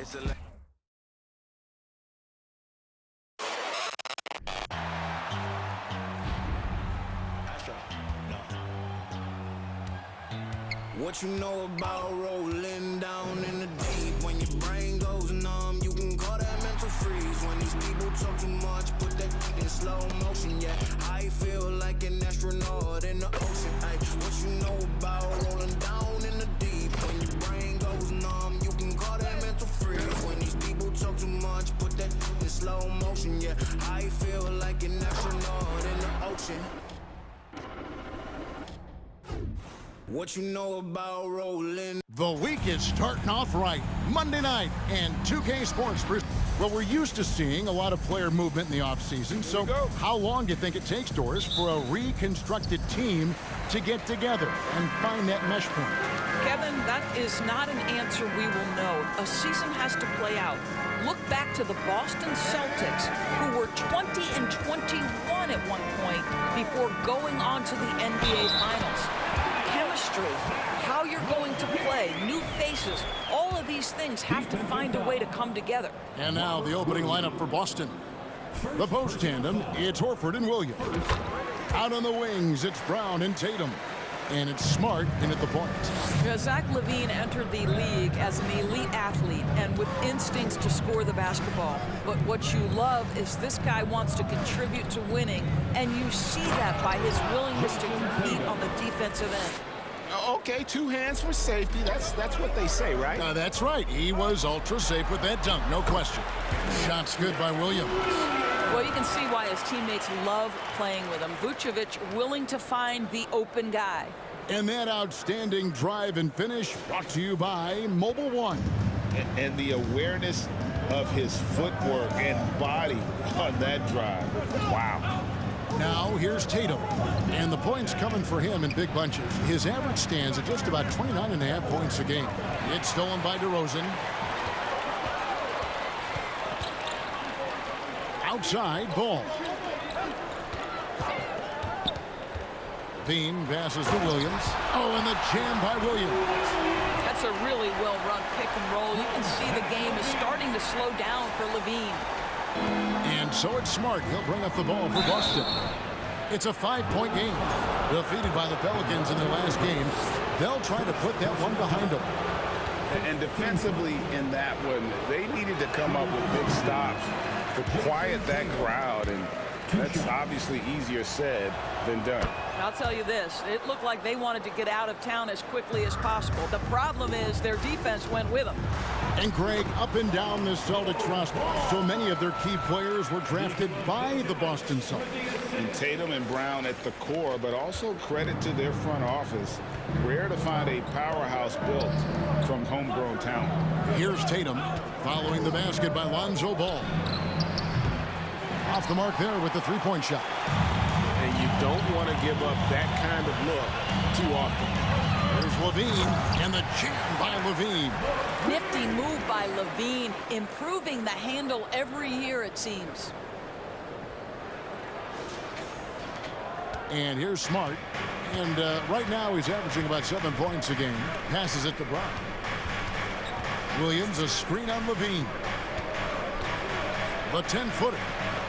What you know about rolling down in the deep? When your brain goes numb, you can call that mental freeze. When these people talk too much, put that in slow motion. Yeah, I feel like an astronaut in the ocean. Ay, what you know about rolling down in the deep? When your brain goes numb, you can call that mental freeze. When these people talk too much, put that in slow motion. Yeah, I feel like an astronaut in the ocean. What you know about rolling? The week is starting off right. Monday night and 2K Sports. Well, we're used to seeing a lot of player movement in the offseason, so how long do you think it takes, Doris, for a reconstructed team to get together and find that mesh point? Kevin, that is not an answer we will know. A season has to play out. Look back to the Boston Celtics, who were 20-21 at one point before going on to the NBA Finals. Chemistry, how you're going to play, new faces, all of these things have to find a way to come together. And now the opening lineup for Boston. The post tandem, it's Horford and Williams. Out on the wings, it's Brown and Tatum. And it's Smart in at the point. Zach LaVine entered the league as an elite athlete and with instincts to score the basketball. But what you love is this guy wants to contribute to winning, and you see that by his willingness to compete on the defensive end. Okay, 2 hands for safety. That's what they say, right? That's right. He was ultra safe with that dunk, no question. Shots good by Williams. Well, you can see why his teammates love playing with him. Vucevic willing to find the open guy. And that outstanding drive and finish brought to you by Mobile One. And the awareness of his footwork and body on that drive. Wow. Now here's Tatum. And the points coming for him in big bunches. His average stands at just about 29.5 points a game. It's stolen by DeRozan. Outside ball. Bean passes to Williams. Oh, and the jam by Williams. That's a really well-run pick and roll. You can see the game is starting to slow down for LaVine. And so it's Smart. He'll bring up the ball for Boston. It's a 5-point game. Defeated by the Pelicans in their last game. They'll try to put that one behind them. And defensively in that one, they needed to come up with big stops to quiet that crowd, and that's obviously easier said than done. I'll tell you this, it looked like they wanted to get out of town as quickly as possible. The problem is their defense went with them. And Greg, up and down the Celtics roster, so many of their key players were drafted by the Boston Celtics. And Tatum and Brown at the core, but also credit to their front office. Rare to find a powerhouse built from homegrown talent. Here's Tatum following the basket by Lonzo Ball. Off the mark there with the three-point shot. And you don't want to give up that kind of look too often. There's LaVine, and the jam by LaVine. Nifty move by LaVine, improving the handle every year, it seems. And here's Smart. And right now he's averaging about 7 points a game. Passes it to Brown. Williams, a screen on LaVine. The 10-footer.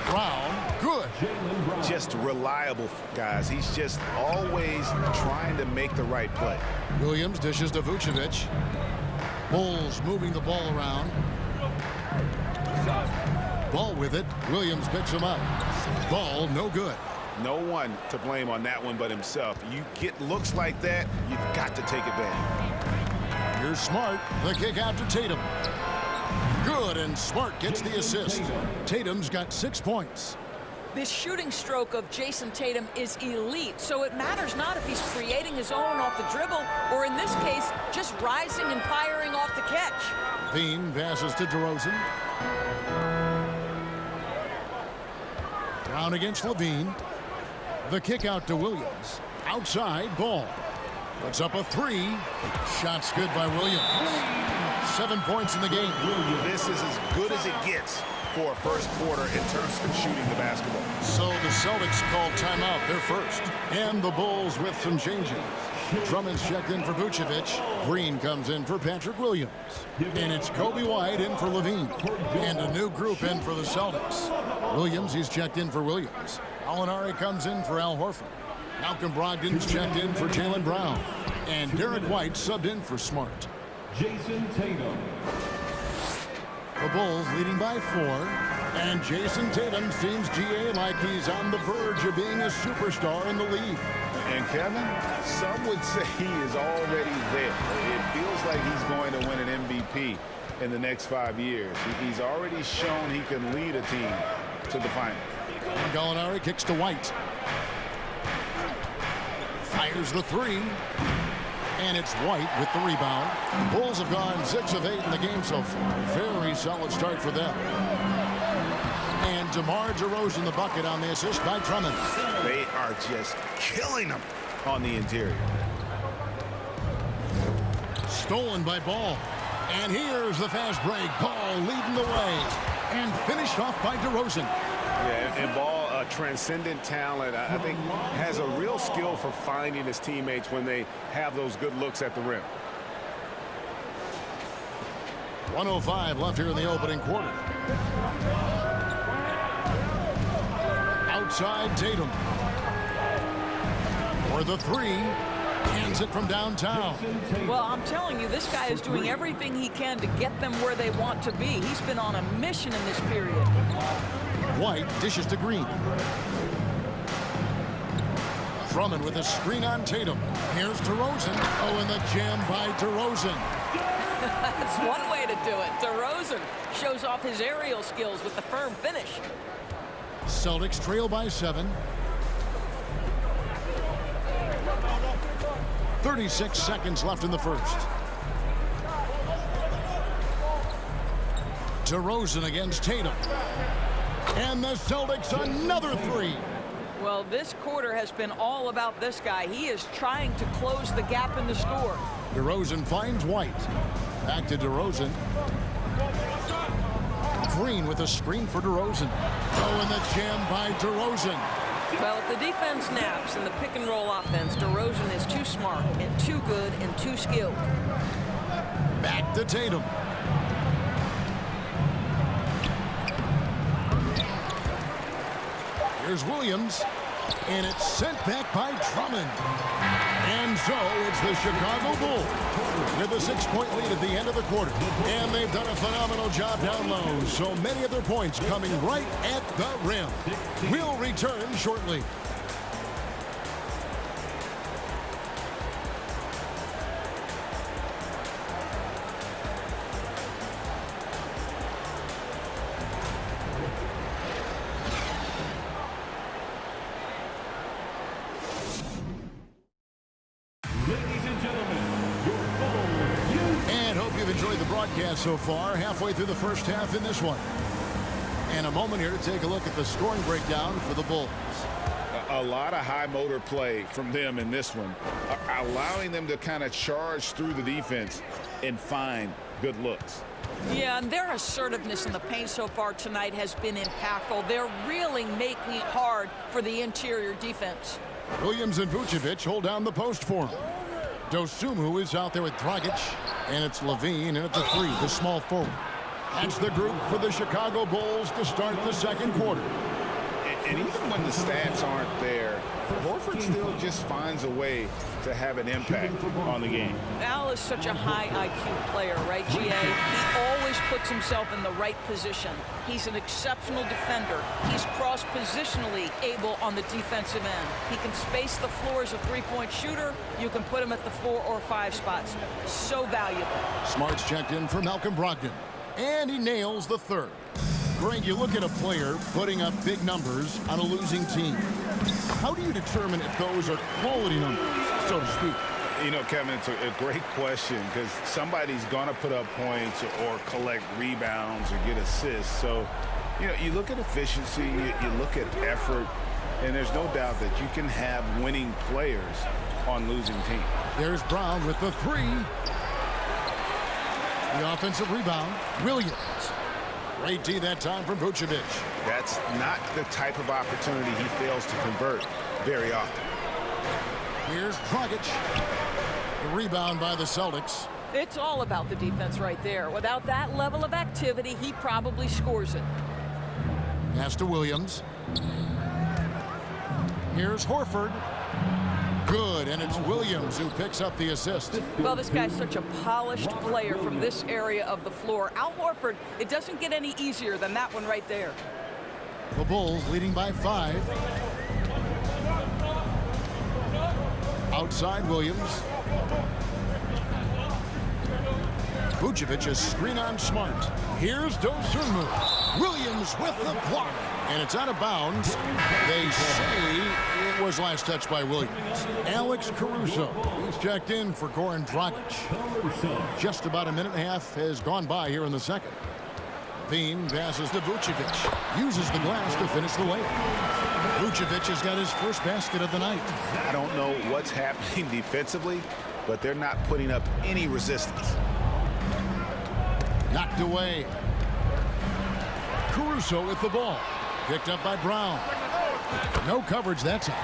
Brown, good. Just reliable, guys. He's just always trying to make the right play. Williams dishes to Vucevic. Bulls moving the ball around. Ball with it. Williams picks him up. Ball no good. No one to blame on that one but himself. You get looks like that, you've got to take advantage. Here's Smart. The kick out to Tatum. Good, and Smart gets the assist. Tatum's got 6 points. This shooting stroke of Jason Tatum is elite, so it matters not if he's creating his own off the dribble, or in this case, just rising and firing off the catch. Bean passes to DeRozan. Brown against LaVine. The kick out to Williams. Outside ball. Puts up a 3. Shots good by Williams. 7 points in the game. This is as good as it gets for a first quarter in terms of shooting the basketball. So the Celtics call timeout. They're first. And the Bulls with some changes. Drummond's checked in for Vucevic. Green comes in for Patrick Williams. And it's Kobe White in for Levine. And a new group in for the Celtics. Williams, he's checked in for Williams. Alinari comes in for Al Horford. Malcolm Brogdon's checked in for Jaylen Brown. And Derek White subbed in for Smart. Jason Tatum. The Bulls leading by 4. And Jason Tatum seems, GA, like he's on the verge of being a superstar in the league. And Kevin, some would say he is already there. It feels like he's going to win an MVP in the next 5 years. He's already shown he can lead a team to the finals. And Gallinari kicks to White. Fires the 3. And it's White with the rebound. Bulls have gone 6 of 8 in the game so far. Very solid start for them. And DeMar DeRozan the bucket on the assist by Drummond. They are just killing them on the interior. Stolen by Ball. And here's the fast break. Ball leading the way. And finished off by DeRozan. Yeah, and Ball, a transcendent talent, I think has a real skill for finding his teammates when they have those good looks at the rim. 1:05 left here in the opening quarter. Outside Tatum. For the 3. Hands it from downtown. Well, I'm telling you, this guy is doing everything he can to get them where they want to be. He's been on a mission in this period. White dishes to Green. Drummond with a screen on Tatum. Here's DeRozan. Oh, and the jam by DeRozan. That's one way to do it. DeRozan shows off his aerial skills with the firm finish. Celtics trail by 7. 36 seconds left in the first. DeRozan against Tatum. And the Celtics another 3. Well, this quarter has been all about this guy. He is trying to close the gap in the score. DeRozan finds White. Back to DeRozan. Green with a screen for DeRozan. Oh, and the jam by DeRozan. Well, if the defense naps in the pick-and-roll offense, DeRozan is too smart and too good and too skilled. Back to Tatum. Here's Williams. And it's sent back by Drummond. And so it's the Chicago Bulls with a 6-point lead at the end of the quarter. And they've done a phenomenal job down low. So many of their points coming right at the rim. We'll return shortly. So far, halfway through the first half in this one. And a moment here to take a look at the scoring breakdown for the Bulls. A lot of high motor play from them in this one, allowing them to kind of charge through the defense and find good looks. Yeah, and their assertiveness in the paint so far tonight has been impactful. They're really making it hard for the interior defense. Williams and Vucevic hold down the post for him. Dosunmu is out there with Dragic, and it's Levine, and it's a 3, the small forward. That's the group for the Chicago Bulls to start the second quarter. And even when the stats aren't there, Horford still just finds a way to have an impact on the game. Al is such a high IQ player, right, GA? He always puts himself in the right position. He's an exceptional defender. He's cross-positionally able on the defensive end. He can space the floor as a three-point shooter. You can put him at the 4 or 5 spots. So valuable. Smart's checked in for Malcolm Brogdon. And he nails the 3rd. Greg, you look at a player putting up big numbers on a losing team. How do you determine if those are quality numbers, so to speak? You know, Kevin, it's a great question because somebody's going to put up points or collect rebounds or get assists. So, you know, you look at efficiency, you look at effort, and there's no doubt that you can have winning players on losing teams. There's Brown with the 3. The offensive rebound, Williams. Great D that time from Vucevic. That's not the type of opportunity he fails to convert very often. Here's Dragic. The rebound by the Celtics. It's all about the defense right there. Without that level of activity, he probably scores it. Pass to Williams. Here's Horford. Good, and it's Williams who picks up the assist. Well, this guy's such a polished player from this area of the floor. Al Horford, it doesn't get any easier than that one right there. The Bulls leading by 5. Outside Williams. Vucevic is screen on Smart. Here's Dosunmu. Williams with the block. And it's out of bounds. They say it was last touched by Williams. Alex Caruso. He's checked in for Goran Dragic. Just about a minute and a half has gone by here in the second. Bean passes to Vucevic. Uses the glass to finish the layup. Vucevic has got his first basket of the night. I don't know what's happening defensively, but they're not putting up any resistance. Knocked away. Caruso with the ball. Picked up by Brown. No coverage that time.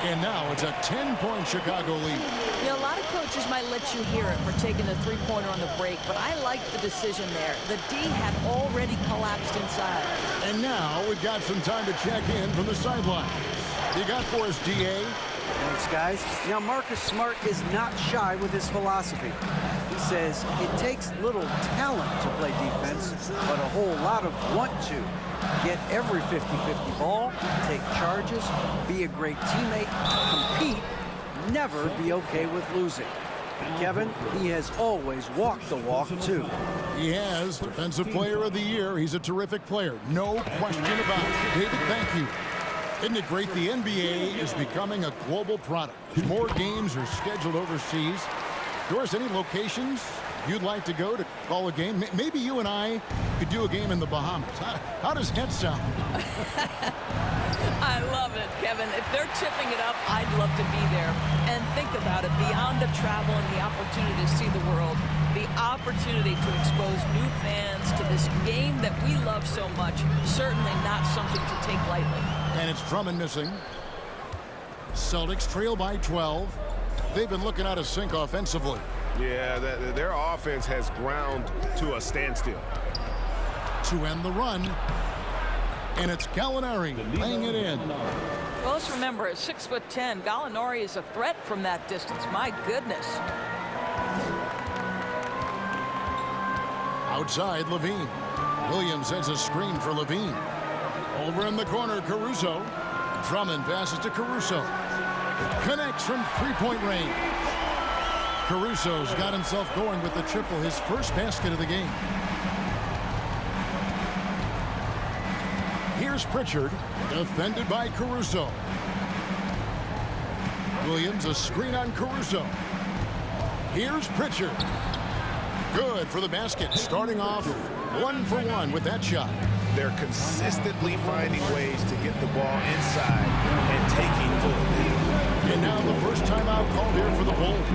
And now it's a 10-point Chicago lead. You know, a lot of coaches might let you hear it for taking a three-pointer on the break, but I like the decision there. The D had already collapsed inside. And now we've got some time to check in from the sideline. You got for us, DA? Thanks, guys. Now, Marcus Smart is not shy with his philosophy. He says it takes little talent to play defense, but a whole lot of want to. Get every 50-50 ball, take charges, be a great teammate, compete, never be okay with losing. And Kevin, he has always walked the walk, too. He has. Defensive Player of the Year. He's a terrific player. No question about it. David, thank you. Isn't it great? The NBA is becoming a global product. More games are scheduled overseas. Doris, any locations you'd like to go to call a game? Maybe you and I could do a game in the Bahamas. How does that sound? I love it, Kevin. If they're tipping it up, I'd love to be there. And think about it, beyond the travel and the opportunity to see the world, the opportunity to expose new fans to this game that we love so much, certainly not something to take lightly. And it's Drummond missing. Celtics trail by 12. They've been looking out of sync offensively. Yeah, their offense has ground to a standstill. To end the run. And it's Gallinari laying it in. Well, let's remember, at 6'10", Gallinari is a threat from that distance. My goodness. Outside, Levine. Williams sends a screen for Levine. Over in the corner, Caruso. Drummond passes to Caruso. Connects from three-point range. Caruso's got himself going with the triple, his first basket of the game. Here's Pritchard, defended by Caruso. Williams, a screen on Caruso. Here's Pritchard. Good for the basket, starting off 1 for 1 with that shot. They're consistently finding ways to get the ball inside and taking full lead. And now the first timeout called here for the Bulls.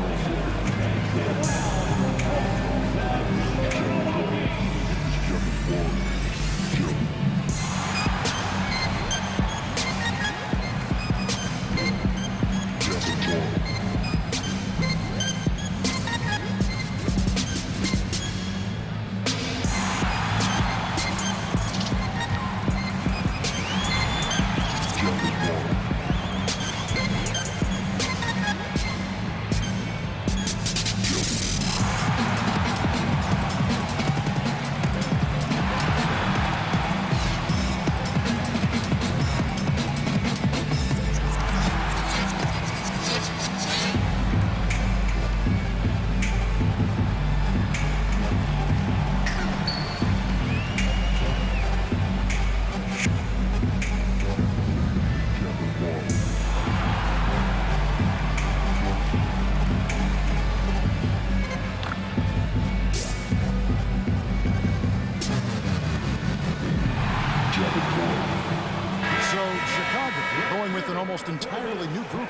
Almost entirely new group.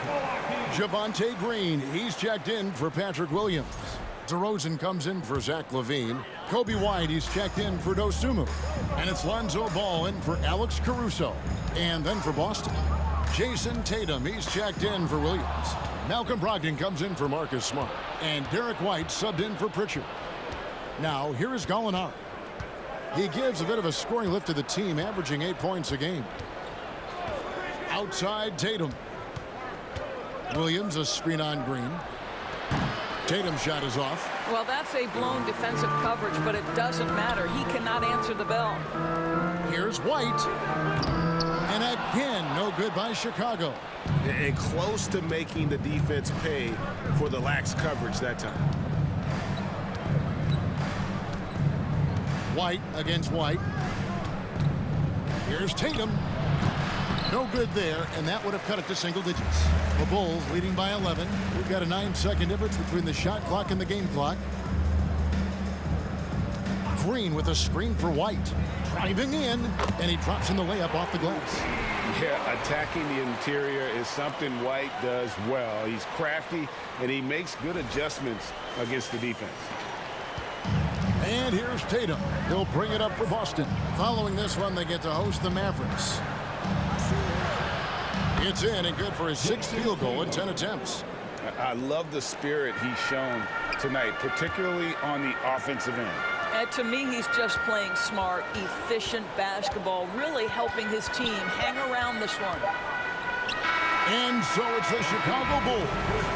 Javonte Green, he's checked in for Patrick Williams. DeRozan comes in for Zach LaVine. Kobe White, he's checked in for Dosunmu. And it's Lonzo Ball in for Alex Caruso. And then for Boston, Jason Tatum, he's checked in for Williams. Malcolm Brogdon comes in for Marcus Smart. And Derek White subbed in for Pritchard. Now, here is Gallinari. He gives a bit of a scoring lift to the team, averaging 8 points a game. Outside Tatum. Williams, a screen on Green. Tatum's shot is off. Well, that's a blown defensive coverage, but it doesn't matter. He cannot answer the bell. Here's White. And again, no good by Chicago. And close to making the defense pay for the lax coverage that time. White against White. Here's Tatum. No good there, and that would have cut it to single digits. The Bulls leading by 11. We've got a 9-second difference between the shot clock and the game clock. Green with a screen for White. Driving in, and he drops in the layup off the glass. Yeah, attacking the interior is something White does well. He's crafty, and he makes good adjustments against the defense. And here's Tatum. He'll bring it up for Boston. Following this one, they get to host the Mavericks. It's in and good for his 6th field goal in 10 attempts. I love the spirit he's shown tonight, particularly on the offensive end. And to me, he's just playing smart, efficient basketball, really helping his team hang around this one. And so it's the Chicago Bulls.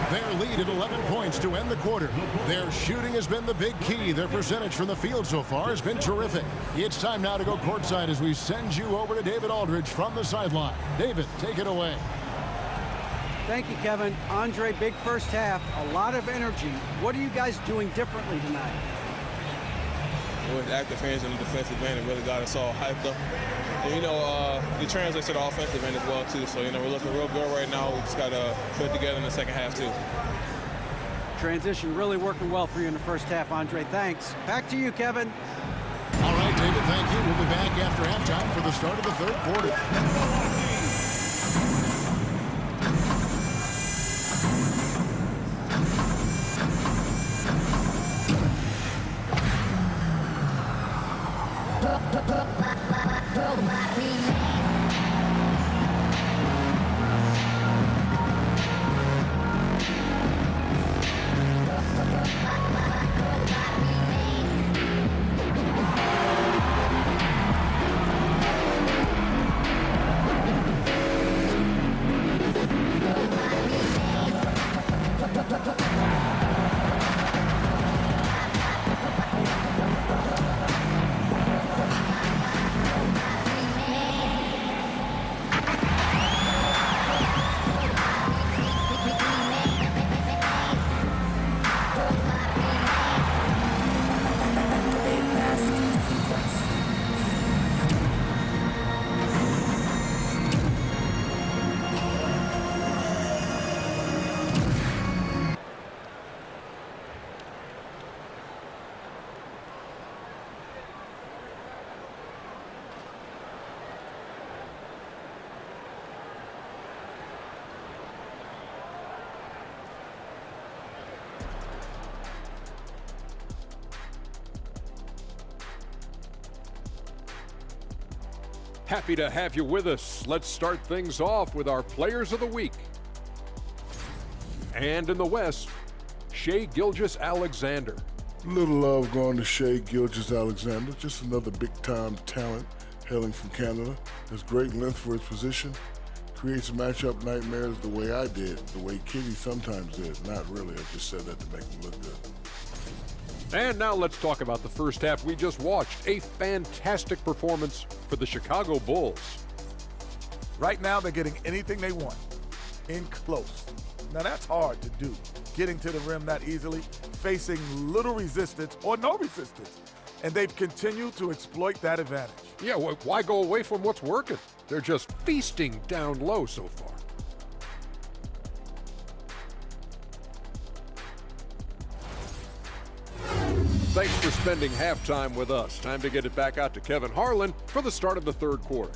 Their lead at 11 points to end the quarter. Their shooting has been the big key. Their percentage from the field so far has been terrific. It's time now to go courtside as we send you over to David Aldridge from the sideline. David, take it away. Thank you, Kevin. Andre, big first half, a lot of energy. What are you guys doing differently tonight? With active hands on the defensive end, it really got us all hyped up. And, you know, it translates to the offensive end as well, too. So, you know, we're looking real good right now. We just got to put it together in the second half, too. Transition really working well for you in the first half, Andre. Thanks. Back to you, Kevin. All right, David, thank you. We'll be back after halftime for the start of the third quarter. Happy to have you with us. Let's start things off with our Players of the Week. And in the West, Shai Gilgeous-Alexander. Little love going to Shai Gilgeous-Alexander. Just another big-time talent hailing from Canada. Has great length for his position. Creates matchup nightmares the way I did, the way Kitty sometimes did. Not really, I just said that to make him look good. And now let's talk about the first half we just watched. A fantastic performance for the Chicago Bulls. Right now, they're getting anything they want in close. Now, that's hard to do, getting to the rim that easily, facing little resistance or no resistance. And they've continued to exploit that advantage. Yeah, why go away from what's working? They're just feasting down low so far. Thanks for spending halftime with us. Time to get it back out to Kevin Harlan for the start of the third quarter.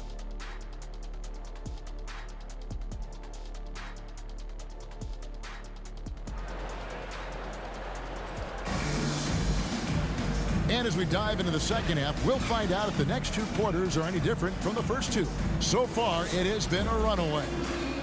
And as we dive into the second half, we'll find out if the next two quarters are any different from the first two. So far, it has been a runaway.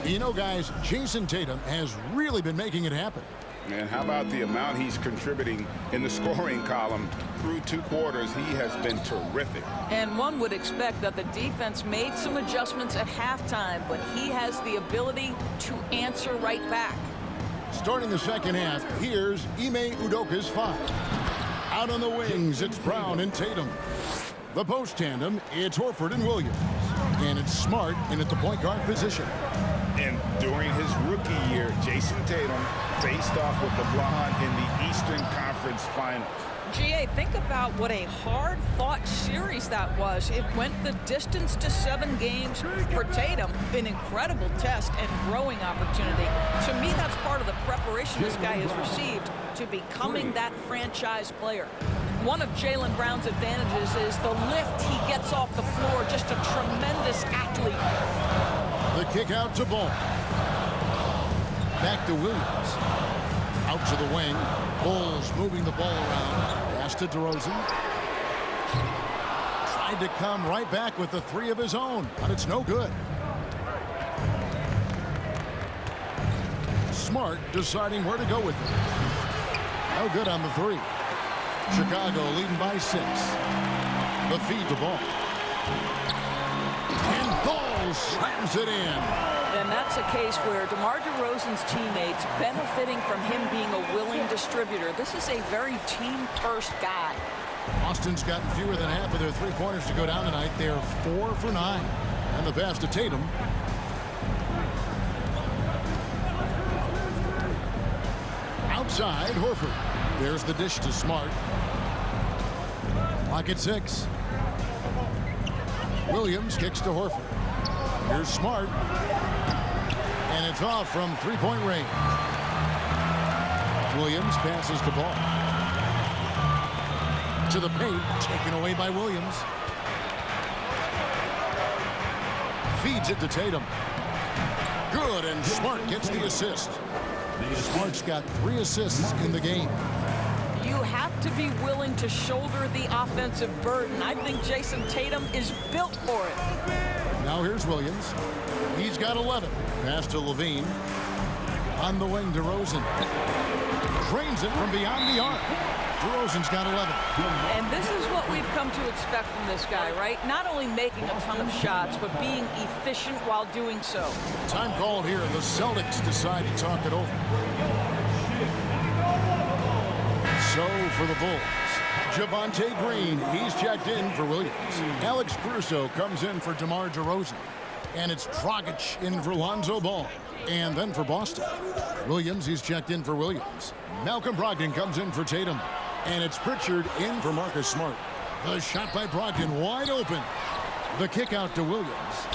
You know, guys, Jason Tatum has really been making it happen. And how about the amount he's contributing in the scoring column through 2 quarters? He has been terrific. And one would expect that the defense made some adjustments at halftime, but he has the ability to answer right back. Starting the second half, here's Ime Udoka's 5. Out on the wings, it's Brown and Tatum. The post tandem, it's Horford and Williams. And it's Smart in at the point guard position. And during his rookie year, Jason Tatum faced off with LeBron in the Eastern Conference Finals. GA, think about what a hard-fought series that was. It went the distance to 7 games for Tatum, an incredible test and growing opportunity. To me, that's part of the preparation this guy has received to becoming that franchise player. One of Jaylen Brown's advantages is the lift he gets off the floor, just a tremendous athlete. The kick out to Ball. Back to Williams. Out to the wing. Bulls moving the ball around. Pass to DeRozan. Tried to come right back with the 3 of his own, but it's no good. Smart deciding where to go with it. No good on the 3. Chicago leading by 6. The feed to Ball. And Ball slams it in. And that's a case where DeMar DeRozan's teammates benefiting from him being a willing distributor. This is a very team-first guy. Boston's gotten fewer than half of their 3-pointers to go down tonight. They're 4 for 9. And the pass to Tatum. Outside, Horford. There's the dish to Smart. Clock at 6. Williams kicks to Horford. Here's Smart. And it's off from 3-point range. Williams passes the ball. To the paint, taken away by Williams. Feeds it to Tatum. Good, and Smart gets the assist. Smart's got 3 assists in the game. You have to be willing to shoulder the offensive burden. I think Jason Tatum is built for it. Now here's Williams. He's got 11. Pass to Levine. On the wing, DeRozan. Drains it from beyond the arc. DeRozan's got 11. And this is what we've come to expect from this guy, right? Not only making a ton of shots, but being efficient while doing so. Time called here. The Celtics decide to talk it over. So for the Bulls, Javonte Green, he's checked in for Williams. Alex Caruso comes in for DeMar DeRozan. And it's Dragic in for Lonzo Ball. And then for Boston, Williams, he's checked in for Williams. Malcolm Brogdon comes in for Tatum. And it's Pritchard in for Marcus Smart. The shot by Brogdon wide open. The kick out to Williams.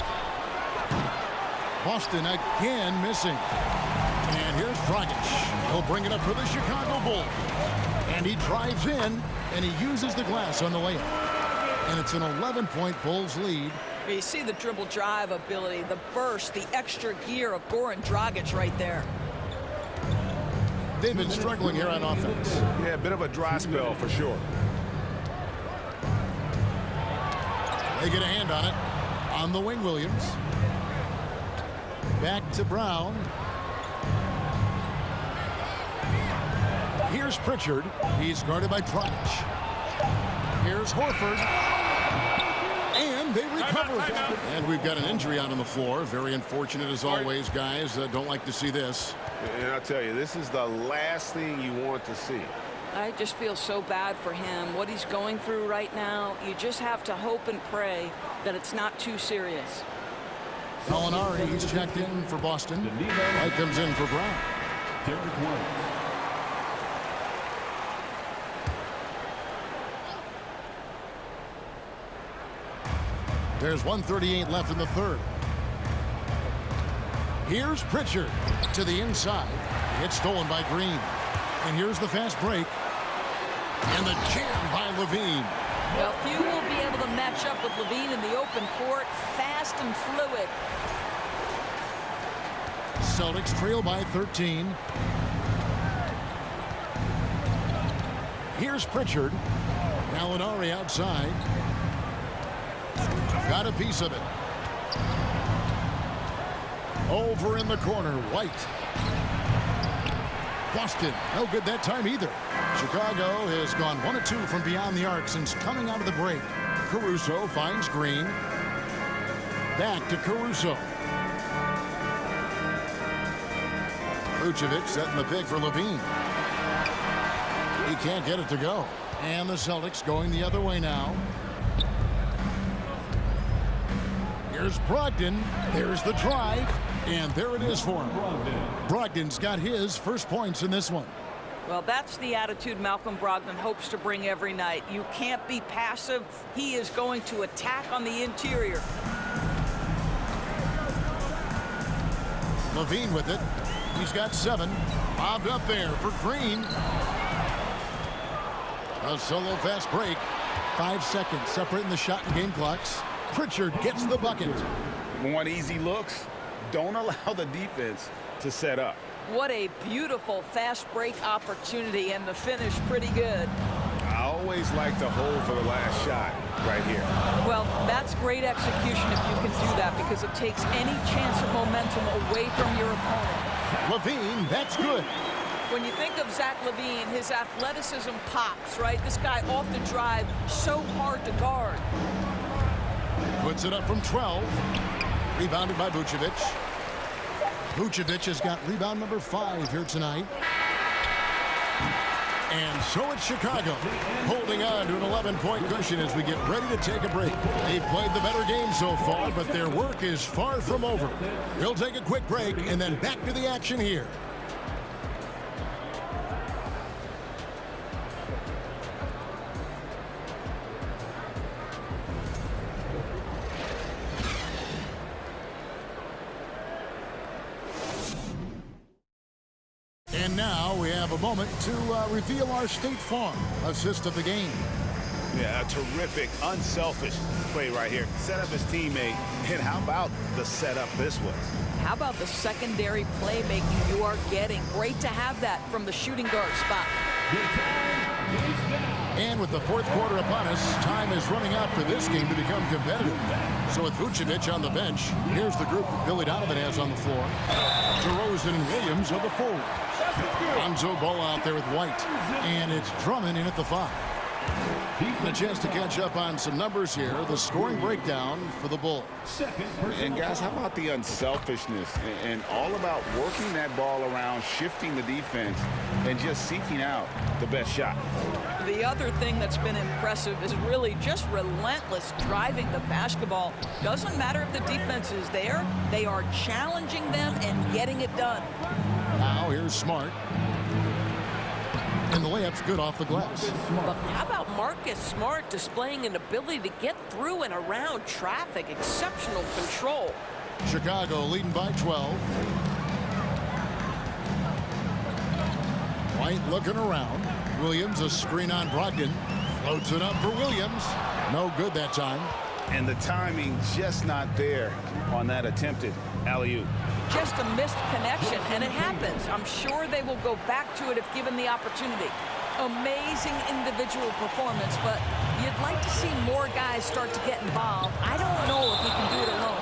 Boston again missing. And here's Dragic. He'll bring it up for the Chicago Bulls. And he drives in, and he uses the glass on the layup. And it's an 11-point Bulls lead. You see the dribble drive ability, the burst, the extra gear of Goran Dragic right there. They've been struggling here on offense. Yeah, a bit of a dry spell for sure. They get a hand on it. On the wing, Williams. Back to Brown. Here's Pritchard. He's guarded by Dragic. Here's Horford. And they recover. And we've got an injury out on the floor. Very unfortunate as always, guys. Don't like to see this. And I'll tell you, this is the last thing you want to see. I just feel so bad for him. What he's going through right now, you just have to hope and pray that it's not too serious. Gallinari, he's checked in for Boston. White comes in for Brown. There's 1:38 left in the third. Here's Pritchard to the inside. It's stolen by Green. And here's the fast break. And the jam by Levine. Well, few will be able to match up with Levine in the open court. Fast and fluid. Celtics trail by 13. Here's Pritchard. Gallinari outside. Got a piece of it. Over in the corner, White. Boston, no good that time either. Chicago has gone 1 of 2 from beyond the arc since coming out of the break. Caruso finds Green. Back to Caruso. Vucevic setting the pick for Levine. He can't get it to go. And the Celtics going the other way now. Here's Brogdon. There's the drive. And there it is for him. Brogdon's got his first points in this one. Well, that's the attitude Malcolm Brogdon hopes to bring every night. You can't be passive. He is going to attack on the interior. Levine with it. He's got 7. Bobbed up there for Green. A solo fast break. 5 seconds separating the shot and game clocks. Pritchard gets the bucket. Want easy looks? Don't allow the defense to set up. What a beautiful fast break opportunity, and the finish pretty good. I always like to hold for the last shot right here. Well, that's great execution if you can do that, because it takes any chance of momentum away from your opponent. Levine, that's good. When you think of Zach LaVine, his athleticism pops, right? This guy off the drive, so hard to guard. Puts it up from 12. Rebounded by Vucevic. Vucevic has got rebound number 5 here tonight. And so it's Chicago, holding on to an 11-point cushion as we get ready to take a break. They've played the better game so far, but their work is far from over. We'll take a quick break and then back to the action here. And now we have a moment to reveal our State Farm assist of the game. Yeah, a terrific, unselfish play right here. Set up his teammate. And how about the setup this was? How about the secondary playmaking you are getting? Great to have that from the shooting guard spot. And with the fourth quarter upon us, time is running out for this game to become competitive. So with Vucevic on the bench, here's the group that Billy Donovan has on the floor. DeRozan and Williams are the forwards. Lonzo Ball out there with White. And it's Drummond in at the 5. And a chance to catch up on some numbers here. The scoring breakdown for the Bulls. And guys, how about the unselfishness and all about working that ball around, shifting the defense, and just seeking out the best shot. The other thing that's been impressive is really just relentless driving the basketball. Doesn't matter if the defense is there, they are challenging them and getting it done. Now here's Smart. And the layup's good off the glass. But how about Marcus Smart displaying an ability to get through and around traffic? Exceptional control. Chicago leading by 12. White looking around. Williams, a screen on Brogdon. Floats it up for Williams. No good that time. And the timing just not there on that attempted alley-oop. Just a missed connection, and it happens. I'm sure they will go back to it if given the opportunity. Amazing individual performance, but you'd like to see more guys start to get involved. I don't know if he can do it alone.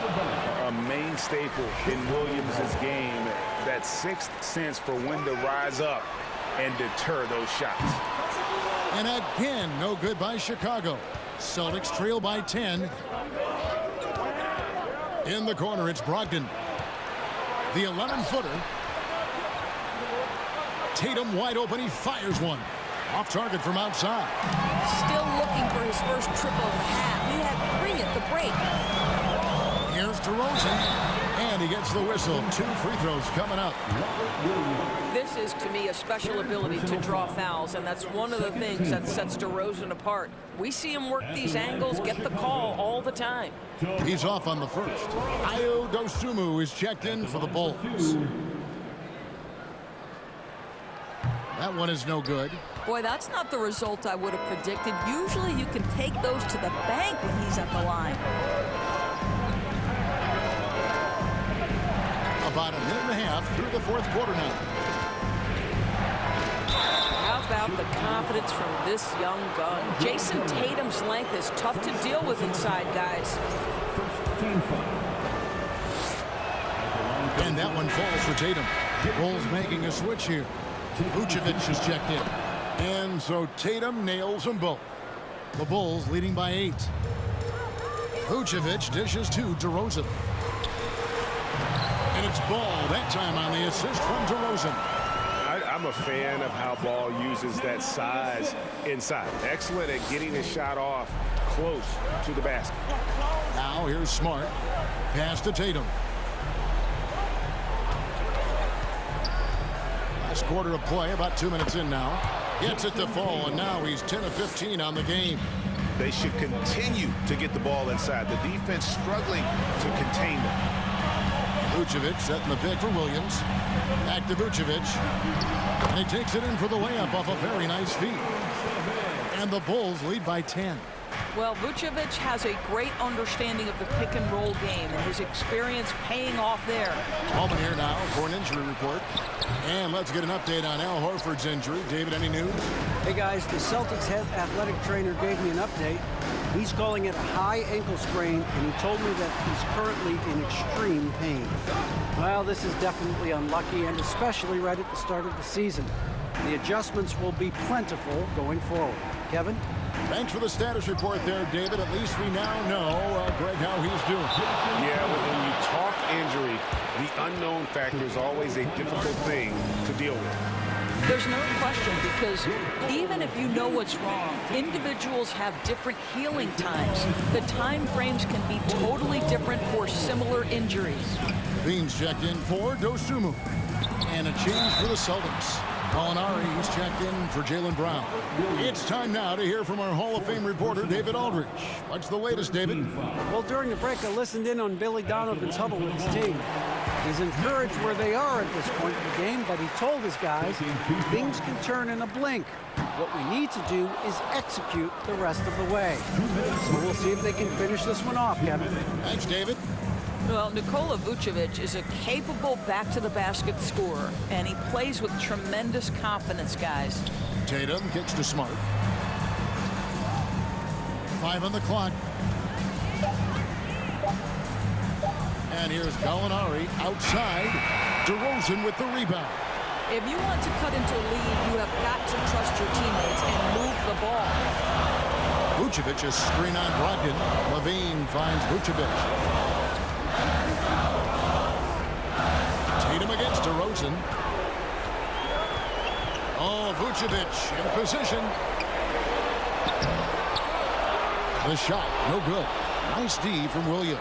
A main staple in Williams' game, that sixth sense for when to rise up and deter those shots. And again, no good by Chicago. Celtics trail by 10. In the corner, it's Brogdon. The 11-footer. Tatum wide open. He fires one. Off target from outside. Still looking for his first triple of the half. He had 3 at the break. Here's DeRozan. And he gets the whistle. 2 free throws coming up. This is, to me, a special ability to draw fouls, and that's one of the things that sets DeRozan apart. We see him work these angles, get the call all the time. He's off on the first. Ayo Dosunmu is checked in for the Bulls. That one is no good. Boy, that's not the result I would have predicted. Usually you can take those to the bank when he's at the line. About a minute and a half through the fourth quarter now. How about the confidence from this young gun? Jason Tatum's length is tough to deal with inside, guys. And that one falls for Tatum. Bulls making a switch here. Vucevic is checked in. And so Tatum nails them both. The Bulls leading by 8. Vucevic dishes to DeRozan. And it's Ball that time on the assist from DeRozan. I'm a fan of how Ball uses that size inside. Excellent at getting his shot off close to the basket. Now here's Smart. Pass to Tatum. Last quarter of play, about 2 minutes in now. Gets it to fall, and now he's 10 of 15 on the game. They should continue to get the ball inside. The defense struggling to contain them. Vucevic setting the pick for Williams. Back to Vucevic. And he takes it in for the layup off a very nice feed. And the Bulls lead by 10. Well, Vucevic has a great understanding of the pick-and-roll game, and his experience paying off there. Moment here now for an injury report. And let's get an update on Al Horford's injury. David, any news? Hey, guys, the Celtics head athletic trainer gave me an update. He's calling it a high ankle sprain, and he told me that he's currently in extreme pain. Well, this is definitely unlucky, and especially right at the start of the season. The adjustments will be plentiful going forward. Kevin? Thanks for the status report there, David. At least we now know, Greg, how he's doing. Yeah, when you talk injury, the unknown factor is always a difficult thing to deal with. There's no question, because even if you know what's wrong, individuals have different healing times. The time frames can be totally different for similar injuries. Beans checked in for Dosunmu. And a change for the Celtics. Molinari, he's checked in for Jaylen Brown. It's time now to hear from our Hall of Fame reporter, David Aldridge. What's the latest, David? Well, during the break, I listened in on Billy Donovan's huddle with his team. He's encouraged where they are at this point in the game, but he told his guys things can turn in a blink. What we need to do is execute the rest of the way. So we'll see if they can finish this one off, Kevin. Thanks, David. Well, Nikola Vucevic is a capable back-to-the-basket scorer, and he plays with tremendous confidence, guys. Tatum kicks to Smart. 5 on the clock. And here's Gallinari outside. DeRozan with the rebound. If you want to cut into a lead, you have got to trust your teammates and move the ball. Vucevic is screen on Brogdon. Levine finds Vucevic. Tatum against DeRozan. Oh, Vucevic in position. The shot, no good. Nice D from Williams.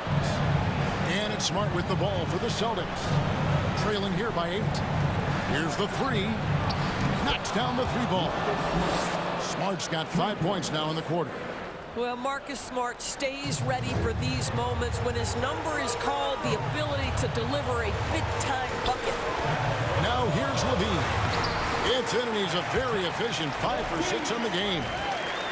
And it's Smart with the ball for the Celtics. Trailing here by 8. Here's the 3. Knocks down the 3 ball. Smart's got 5 points now in the quarter. Well, Marcus Smart stays ready for these moments when his number is called, the ability to deliver a big-time bucket. Now here's Levine. It's in, and he's a very efficient 5 for 6 on the game.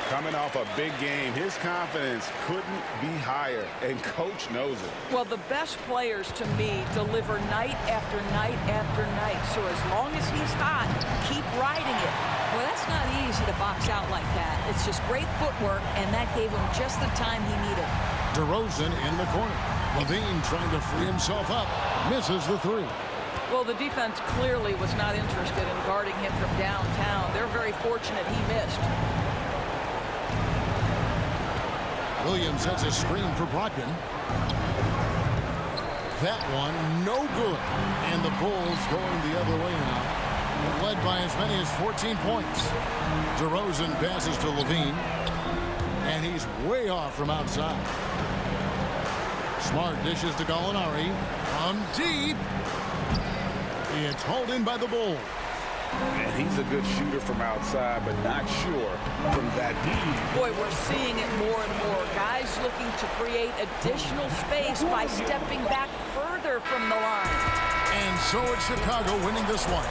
Coming off a big game, his confidence couldn't be higher, and coach knows it. Well, the best players, to me, deliver night after night after night. So as long as he's hot, keep riding it. Well, that's not easy to box out like that. It's just great footwork, and that gave him just the time he needed. DeRozan in the corner. Levine trying to free himself up. Misses the 3. Well, the defense clearly was not interested in guarding him from downtown. They're very fortunate he missed. Williams sets a screen for Brogdon. That one, no good. And the Bulls going the other way now. Led by as many as 14 points. DeRozan passes to Levine. And he's way off from outside. Smart dishes to Gallinari. From deep. It's hauled in by the Bulls. And he's a good shooter from outside, but not sure from that deep. Boy, we're seeing it more and more. Guys looking to create additional space by stepping back further from the line. And so it's Chicago winning this one.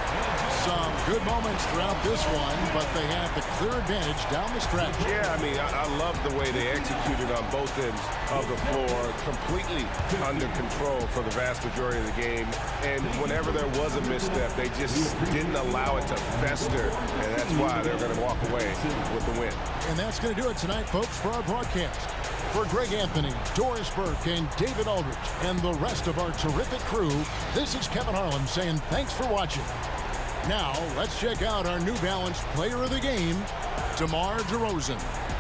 Some good moments throughout this one, but they have the clear advantage down the stretch. Yeah, I mean, I love the way they executed on both ends of the floor, completely under control for the vast majority of the game. And whenever there was a misstep, they just didn't allow it to fester, and that's why they're going to walk away with the win. And that's going to do it tonight, folks, for our broadcast. For Greg Anthony, Doris Burke, and David Aldridge, and the rest of our terrific crew, this is Kevin Harlan saying thanks for watching. Now, let's check out our New Balance Player of the Game, DeMar DeRozan.